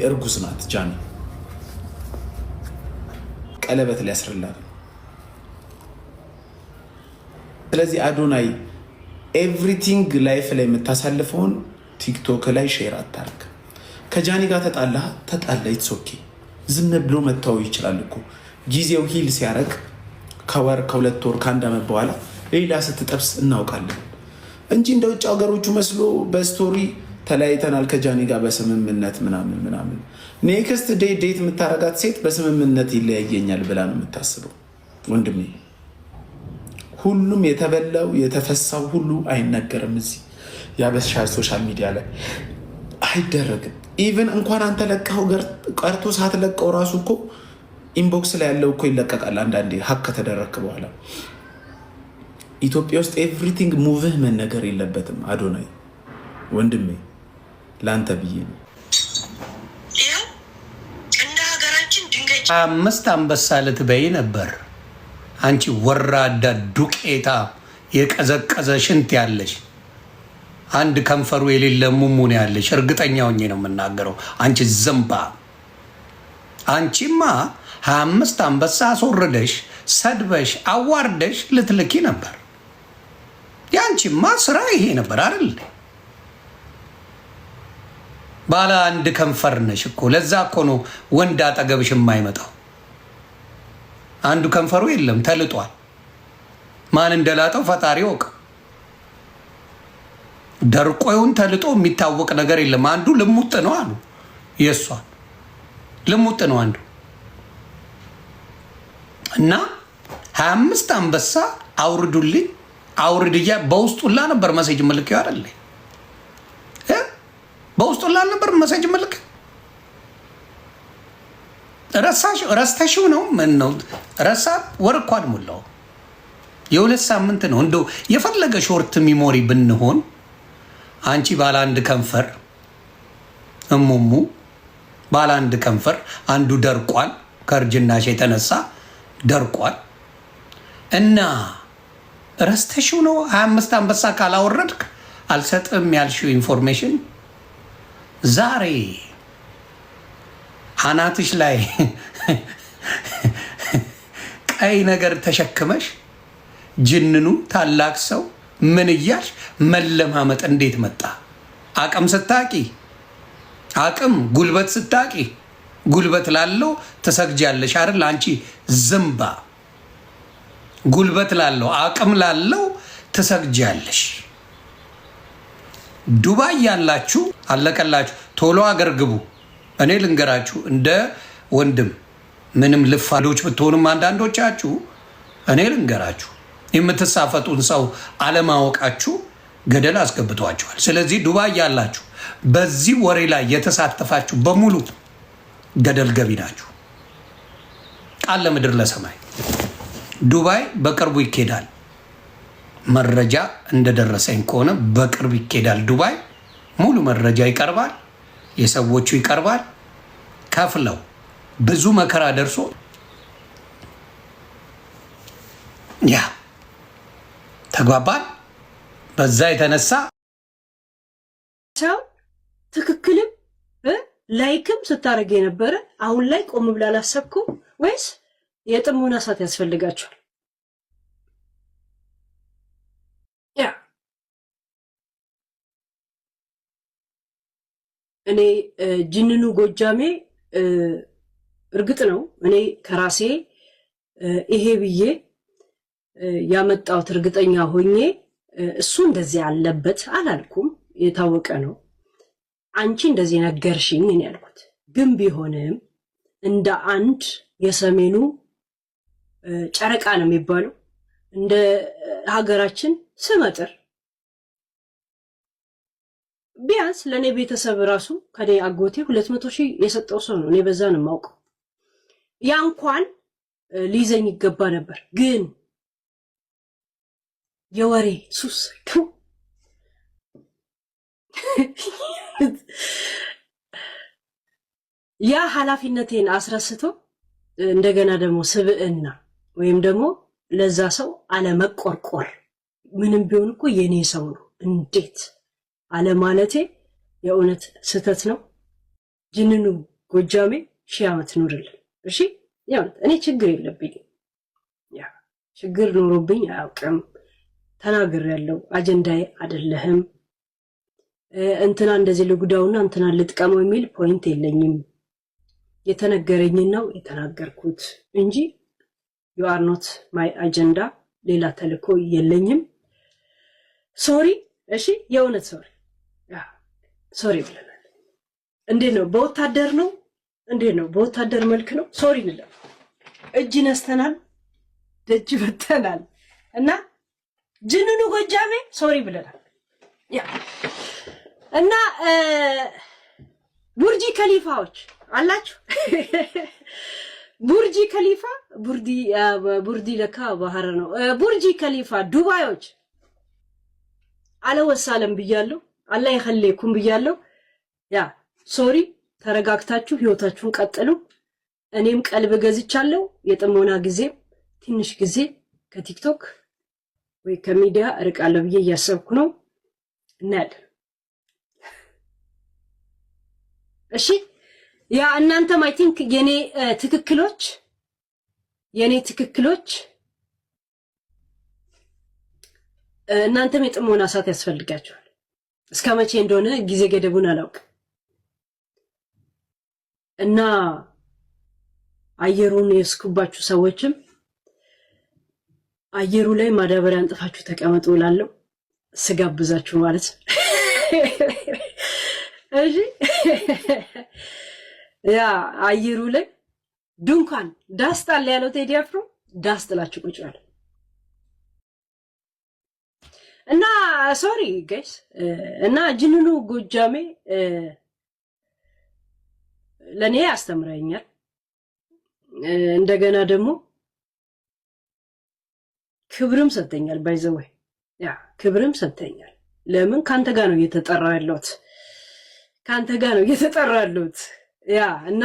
እርጉዝ ናት ጃኒ ቀለበት ሊያስርላት። ስለዚህ አዶናይ ኤቭሪቲንግ ላይፍ ላይ የምታሳልፈውን ቲክቶክ ላይ ሼር አታርግ። ከጃኒ ጋር ተጣላ ኢትስ ኦኬ። ዝም ብሎ መተው ይችላል እኮ ጊዜው ሂል ሲያረግ ከወር ከሁለት ወር ከአንድ ዓመት በኋላ ሌላ ስትጠብስ እናውቃለን እንጂ እንደ ውጭ ሀገሮቹ መስሎ በስቶሪ ተለያይተናል ከጃኒ ጋር በስምምነት ምናምን ኔክስት ዴት የምታረጋት ሴት በስምምነት ይለያየኛል ብላ ነው የምታስበው። ወንድሜ ሁሉም የተበላው የተፈሳው ሁሉ አይነገርም። እዚህ ያበሻ ሶሻል ሚዲያ ላይ አይደረግም። ኢቨን እንኳን አንተ ለቀኸው ቀርቶ ሳትለቀው ራሱ እኮ ኢንቦክስ ላይ ያለው እኮ ይለቀቃል። አንዳንዴ ሀክ ከተደረክ በኋላ ኢትዮጵያ ውስጥ ኤቭሪቲንግ ሙቭህ መነገር የለበትም። አዶናይ ወንድሜ ለአንተ ብዬ ነው። እንደ ሀገራችን ድንጋይ 5 አንበሳ ልትበይ ነበር አንቺ ወራዳ ዱቄታ የቀዘቀዘ ሽንት ያለሽ አንድ ከንፈሩ የሌለ ሙሙን ያለሽ እርግጠኛ ሆኜ ነው የምናገረው። አንቺ ዘንባ አንቺማ 25 አንበሳ አስወርደሽ ሰድበሽ አዋርደሽ ልትልኪ ነበር። ያንቺማ ስራ ይሄ ነበር አይደል? ባለ አንድ ከንፈር ነሽ እኮ። ለዛ እኮ ነው ወንድ አጠገብሽ የማይመጣው። አንዱ ከንፈሩ የለም ተልጧል። ማን እንደላጠው ፈጣሪ ወቅ። ደርቆ ይሁን ተልጦ የሚታወቅ ነገር የለም። አንዱ ልሙጥ ነው አሉ። የሷን ልሙጥ ነው አንዱ እና 25 አንበሳ አውርዱልኝ አውርድያ በውስጡላ ነበር መሴጅ መልከው አይደል? በውስጡላ ነበር መሴጅ መልክ ረስተሽው ነው። ምን ነው ረሳ? ወር እኮ አልሞላው የ2 ሳምንት ነው። እንደው የፈለገ ሾርት ሚሞሪ ብንሆን አንቺ ባለ አንድ ከንፈር እሙሙ ባለ አንድ ከንፈር አንዱ ደርቋል፣ ከእርጅናሽ የተነሳ ደርቋል። እና ረስተሽው ነው 25 አንበሳ ካላወረድክ አልሰጥም ያልሽው ኢንፎርሜሽን ዛሬ አናትሽ ላይ ቀይ ነገር ተሸክመሽ ጅንኑ ታላቅ ሰው ምን እያልሽ መለማመጥ እንዴት መጣ? አቅም ስታቂ አቅም ጉልበት ስታቂ ጉልበት ላለው ትሰግጃለሽ አይደል? አንቺ ዝምባ ጉልበት ላለው አቅም ላለው ትሰግጃለሽ። ዱባይ ያላችሁ አለቀላችሁ፣ ቶሎ አገር ግቡ። እኔ ልንገራችሁ እንደ ወንድም ምንም ልፋዶች ብትሆንም አንዳንዶቻችሁ እኔ ልንገራችሁ የምትሳፈጡን ሰው አለማወቃችሁ ገደል አስገብቷችኋል። ስለዚህ ዱባይ ያላችሁ በዚህ ወሬ ላይ የተሳተፋችሁ በሙሉ ገደል ገቢ ናችሁ። ቃል ለምድር ለሰማይ። ዱባይ በቅርቡ ይኬዳል። መረጃ እንደደረሰኝ ከሆነ በቅርቡ ይኬዳል። ዱባይ ሙሉ መረጃ ይቀርባል፣ የሰዎቹ ይቀርባል። ከፍለው ብዙ መከራ ደርሶ ያ ተግባባል። በዛ የተነሳ ሰው ትክክልም ላይክም ስታደርግ የነበረ አሁን ላይ ቆም ብላ አላሰብኩም ወይስ የጥሞና ሰዓት ያስፈልጋቸዋል? ያ እኔ ጅንኑ ጎጃሜ እርግጥ ነው እኔ ከራሴ ይሄ ብዬ ያመጣሁት እርግጠኛ ሆኜ እሱ እንደዚህ ያለበት አላልኩም። የታወቀ ነው። አንቺ እንደዚህ ነገርሽኝ እኔ ያልኩት ግን ቢሆንም እንደ አንድ የሰሜኑ ጨረቃ ነው የሚባለው እንደ ሀገራችን ስመጥር ቢያንስ ለእኔ ቤተሰብ ራሱ ከኔ አጎቴ 200,000 የሰጠው ሰው ነው። እኔ በዛ ነው የማውቀው። ያ እንኳን ሊይዘኝ ይገባ ነበር። ግን የወሬ ሱስ ያ ኃላፊነቴን አስረስቶ እንደገና ደግሞ ስብዕና ወይም ደግሞ ለዛ ሰው አለመቆርቆር ምንም ቢሆን እኮ የኔ ሰው ነው እንዴት አለማለቴ የእውነት ስህተት ነው። ጅንኑ ጎጃሜ 1000 ዓመት ኑርልን። እሺ ያው እኔ ችግር የለብኝም። ያ ችግር ኖሮብኝ አያውቅም። ተናግሬያለሁ። አጀንዳዬ አይደለህም። እንትና እንደዚህ ልጉዳውና እንትና ልጥቀመው የሚል ፖይንት የለኝም። የተነገረኝን ነው የተናገርኩት እንጂ you are not my agenda። ሌላ ተልኮ የለኝም። ሶሪ። እሺ የእውነት ሶሪ። ሶሪ ብለናል። እንዴት ነው? በወታደር ነው? እንዴት ነው? በወታደር መልክ ነው ሶሪ ብለን እጅ ነስተናል፣ ደጅ በተናል እና ጅንኑ ጎጃሜ ሶሪ ብለናል። ያ እና ቡርጂ ከሊፋዎች አላችሁ። ቡርጂ ከሊፋ ቡርዲ ለካ ባህር ነው። ቡርጂ ከሊፋ ዱባዮች አለወሳለም ብያለሁ። አላህ ይኸሌኩም ብያለሁ። ያ ሶሪ። ተረጋግታችሁ ህይወታችሁን ቀጥሉ። እኔም ቀልብ ገዝቻለሁ። የጥሞና ጊዜ ትንሽ ጊዜ ከቲክቶክ ወይ ከሚዲያ እርቃለሁ ብዬ እያሰብኩ ነው። እናያለን። እሺ ያ እናንተም አይ ቲንክ የኔ ትክክሎች እናንተም የጥሞና ሰዓት ያስፈልጋችኋል። እስከ መቼ እንደሆነ ጊዜ ገደቡን አላውቅም እና አየሩን የስኩባችሁ ሰዎችም አየሩ ላይ ማዳበሪያ አንጥፋችሁ ተቀመጡ እላለሁ። ስጋብዛችሁ ማለት ነው። እሺ ያ አየሩ ላይ ድንኳን ዳስጣል ያለው ቴዲ አፍሮ ዳስጥላችሁ ቁጭ ያለ እና ሶሪ ጋይስ እና ጅንኑ ጎጃሜ ለኔ ያስተምረኛል። እንደገና ደግሞ ክብርም ሰጠኛል። ባይዘወይ ያ ክብርም ሰጠኛል። ለምን ካንተ ጋር ነው እየተጠራ ያለሁት ያ እና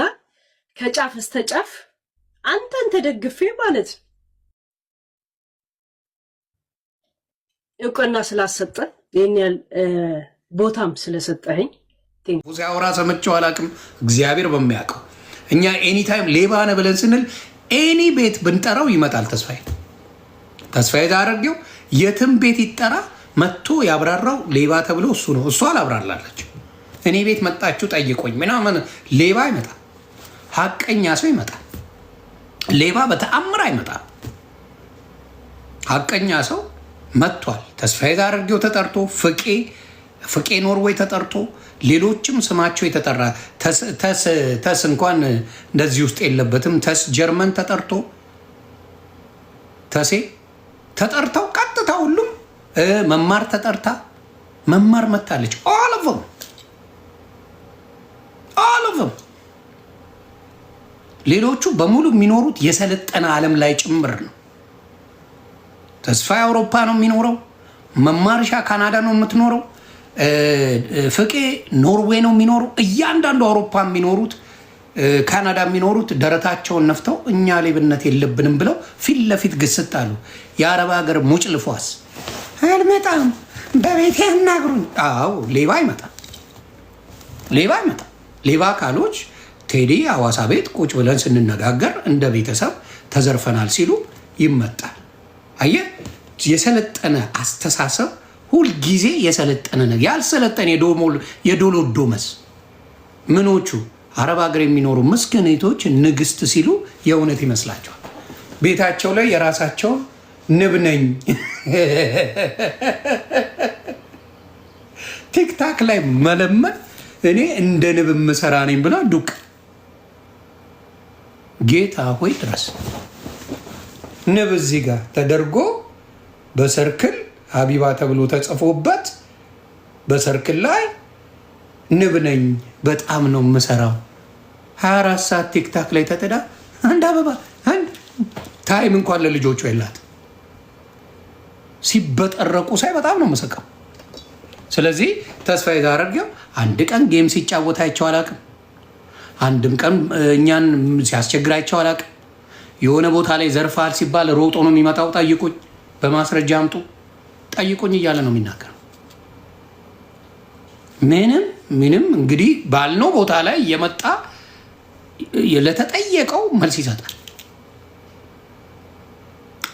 ከጫፍ እስከ ጫፍ አንተን ተደግፌ ማለት ነው እውቅና ስላሰጠን ይሄን ያህል ቦታም ስለሰጠኸኝ ሲያወራ ሰምቼው አላውቅም። እግዚአብሔር በሚያውቀው እኛ ኤኒ ታይም ሌባ ነህ ብለን ስንል ኤኒ ቤት ብንጠራው ይመጣል። ተስፋዬ ዳረገው የትም ቤት ይጠራ መጥቶ ያብራራው ሌባ ተብሎ እሱ ነው። እሱ አላብራራላችሁ። እኔ ቤት መጣችሁ ጠይቆኝ ምናምን ሌባ አይመጣም። ሀቀኛ ሰው ይመጣል። ሌባ በተአምር አይመጣም። ሀቀኛ ሰው መጥቷል። ተስፋዬ ዳረገው ተጠርቶ ፍቄ ኖርዌይ ተጠርቶ ሌሎችም ስማቸው የተጠራ ተስ እንኳን እንደዚህ ውስጥ የለበትም። ተስ ጀርመን ተጠርቶ ተሴ ተጠርተው ቀጥታ ሁሉም መማር ተጠርታ መማር መታለች። ኦልቭም ሌሎቹ በሙሉ የሚኖሩት የሰለጠነ ዓለም ላይ ጭምር ነው። ተስፋዬ አውሮፓ ነው የሚኖረው። መማርሻ ካናዳ ነው የምትኖረው። ፍቄ ኖርዌይ ነው የሚኖረው። እያንዳንዱ አውሮፓ የሚኖሩት ካናዳ የሚኖሩት ደረታቸውን ነፍተው እኛ ሌብነት የለብንም ብለው ፊት ለፊት ግስጥ አሉ። የአረብ ሀገር ሙጭ ልፏስ አልመጣም በቤቴ ያናግሩኝ። አዎ ሌባ አይመጣም። ሌባ ካሎች ቴዲ ሐዋሳ ቤት ቁጭ ብለን ስንነጋገር እንደ ቤተሰብ ተዘርፈናል ሲሉ ይመጣል። አየህ፣ የሰለጠነ አስተሳሰብ ሁልጊዜ የሰለጠነ ነገር ያልሰለጠነ የዶሎዶመስ ምኖቹ አረብ ሀገር የሚኖሩ ምስኪኖች ንግስት ሲሉ የእውነት ይመስላቸዋል። ቤታቸው ላይ የራሳቸውን ንብ ነኝ ቲክታክ ላይ መለመን እኔ እንደ ንብ የምሰራ ነኝ ብላ ዱቅ ጌታ ሆይ ድረስ ንብ እዚህ ጋር ተደርጎ በሰርክል ሀቢባ ተብሎ ተጽፎበት በሰርክል ላይ ንብ ነኝ በጣም ነው የምሰራው 24 ሰዓት ቲክታክ ላይ ተጠዳ አንድ አበባ ታይም እንኳን ለልጆቹ የላት ሲበጠረቁ ሳይ በጣም ነው የምሰቀው። ስለዚህ ተስፋዬ ዳረገው አንድ ቀን ጌም ሲጫወት አይቼው አላውቅም። አንድም ቀን እኛን ሲያስቸግር አላውቅም። የሆነ ቦታ ላይ ዘርፋል ሲባል ሮጦ ነው የሚመጣው። ጠይቁኝ፣ በማስረጃ አምጡ፣ ጠይቁኝ እያለ ነው የሚናገረው። ምንም እንግዲህ ባልነው ቦታ ላይ የመጣ ለተጠየቀው መልስ ይሰጣል።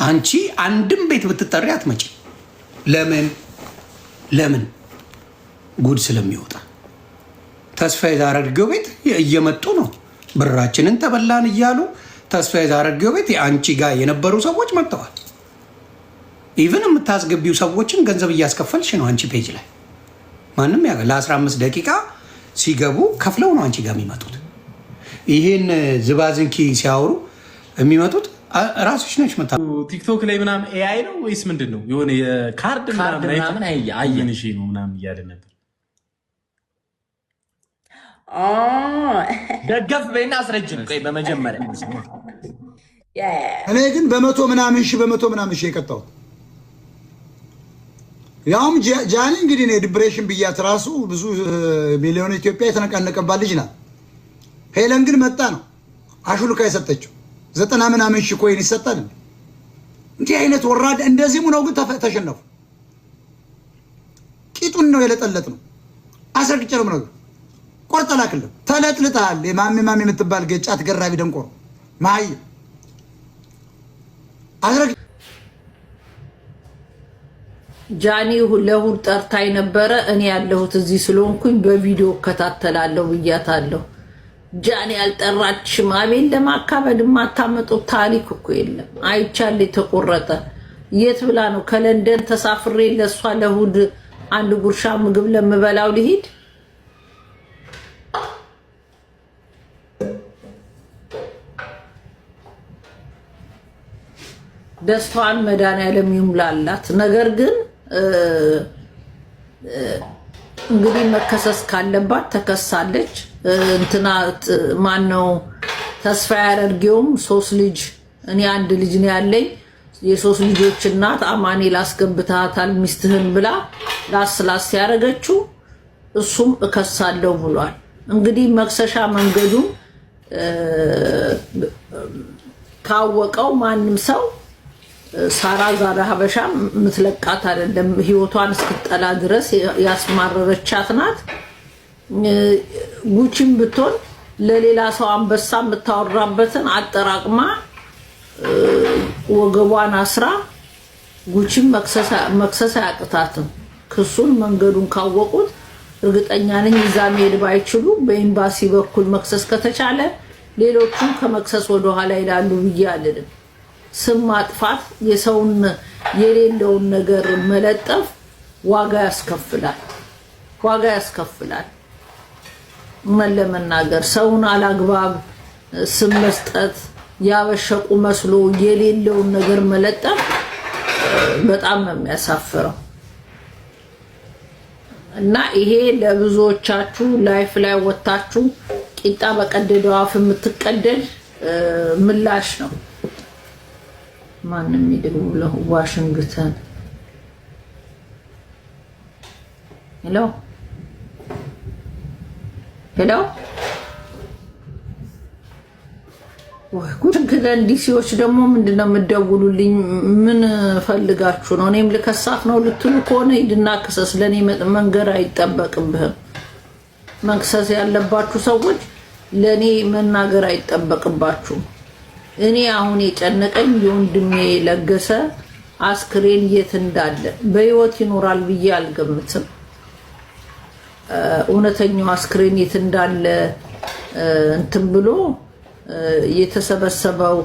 አንቺ አንድም ቤት ብትጠሪ አትመጪ። ለምን ጉድ ስለሚወጣ ተስፋዬ ዛረርጌው ቤት እየመጡ ነው ብራችንን ተበላን እያሉ ተስፋዬ ዛረርጌው ቤት አንቺ ጋር የነበሩ ሰዎች መጥተዋል። ኢቭን የምታስገቢው ሰዎችን ገንዘብ እያስከፈልሽ ነው አንቺ ፔጅ ላይ ማንም ያ ለ15 ደቂቃ ሲገቡ ከፍለው ነው አንቺ ጋር የሚመጡት። ይሄን ዝባዝንኪ ሲያወሩ የሚመጡት ራስሽ ነሽ። መጣ ቲክቶክ ላይ ምናምን ኤአይ ነው ወይስ ምንድነው? የሆነ የካርድ ምናምን አየንሽ ነው ምናምን እያለ ነበር። ደገፍ በይና አስረጅም። ቆይ በመጀመሪያ እኔ ግን በመቶ ምናምን ሺህ የቀጣሁት ያውም ጃኒ እንግዲህ እኔ ዲፕሬሽን ብያት ራሱ ብዙ ሚሊዮን ኢትዮጵያ የተነቃነቀባት ልጅ ናት። ሄለን ግን መጣ ነው አሹልካ የሰጠችው 90 ምናምን ሺህ ኮይን ይሰጣል። እንዲህ አይነት ወራድ እንደዚህም ነው። ግን ተሸነፉ። ቂጡን ነው የለጠለጥ ነው። አስረግጬ ነው ነገር ቆርጠላክልህ ተለጥልጣል። የማሚ የምትባል ገጫት ገራቢ ደንቆሮ ማይ አስረግ ጃኒ ለእሑድ ጠርታኝ ነበረ። እኔ ያለሁት እዚህ ስለሆንኩኝ በቪዲዮ እከታተላለሁ ብያታለሁ። ጃኒ አልጠራችም። አቤል ለማካበድ የማታመጡት ታሪክ እኮ የለም። አይቻል የተቆረጠ የት ብላ ነው ከለንደን ተሳፍሬ ለእሷ ለእሑድ አንድ ጉርሻ ምግብ ለምበላው ልሂድ? ደስታዋን መድኃኒዓለም ይሙላላት። ነገር ግን እንግዲህ መከሰስ ካለባት ተከሳለች። እንትና ማነው ተስፋዬ አደርጌውም 3 ልጅ እኔ 1 ልጅ ነው ያለኝ የ3 ልጆች እናት አማኑኤል አስገብታታል ሚስትህን ብላ ላስላስ ያደረገችው እሱም እከሳለሁ ብሏል። እንግዲህ መክሰሻ መንገዱን ካወቀው ማንም ሰው ሳራ ዛሬ ሀበሻ ምትለቃት አይደለም። ህይወቷን እስክትጠላ ድረስ ያስማረረቻት ናት። ጉቺም ብትሆን ለሌላ ሰው አንበሳ የምታወራበትን አጠራቅማ ወገቧን አስራ ጉቺም መክሰስ አያቅታትም። ክሱን መንገዱን ካወቁት እርግጠኛ ነኝ እዛ መሄድ ባይችሉ በኤምባሲ በኩል መክሰስ ከተቻለ ሌሎቹም ከመክሰስ ወደ ኋላ ይላሉ ብዬ አልልም። ስም ማጥፋት የሰውን የሌለውን ነገር መለጠፍ ዋጋ ያስከፍላል። ለመናገር ሰውን አላግባብ ስም መስጠት ያበሸቁ መስሎ የሌለውን ነገር መለጠፍ በጣም ነው የሚያሳፍረው። እና ይሄ ለብዙዎቻችሁ ላይፍ ላይ ወጣችሁ ቂጣ በቀደደው አፍ የምትቀደድ ምላሽ ነው። ማንም ይደውለው ዋሽንግተን ሄሎ ወይ ጉድ! ግን ዲሲዎች ደግሞ ምንድነው የምትደውሉልኝ? ምን ፈልጋችሁ ነው? እኔም ልከሳት ነው ልትሉ ከሆነ ሂድና ክሰስ። ለኔ መንገር አይጠበቅብህም። መክሰስ ያለባችሁ ሰዎች ለኔ መናገር አይጠበቅባችሁም። እኔ አሁን የጨነቀኝ የወንድሜ ለገሰ አስክሬን የት እንዳለ በህይወት ይኖራል ብዬ አልገምትም። እውነተኛው አስክሬን የት እንዳለ እንትን ብሎ የተሰበሰበው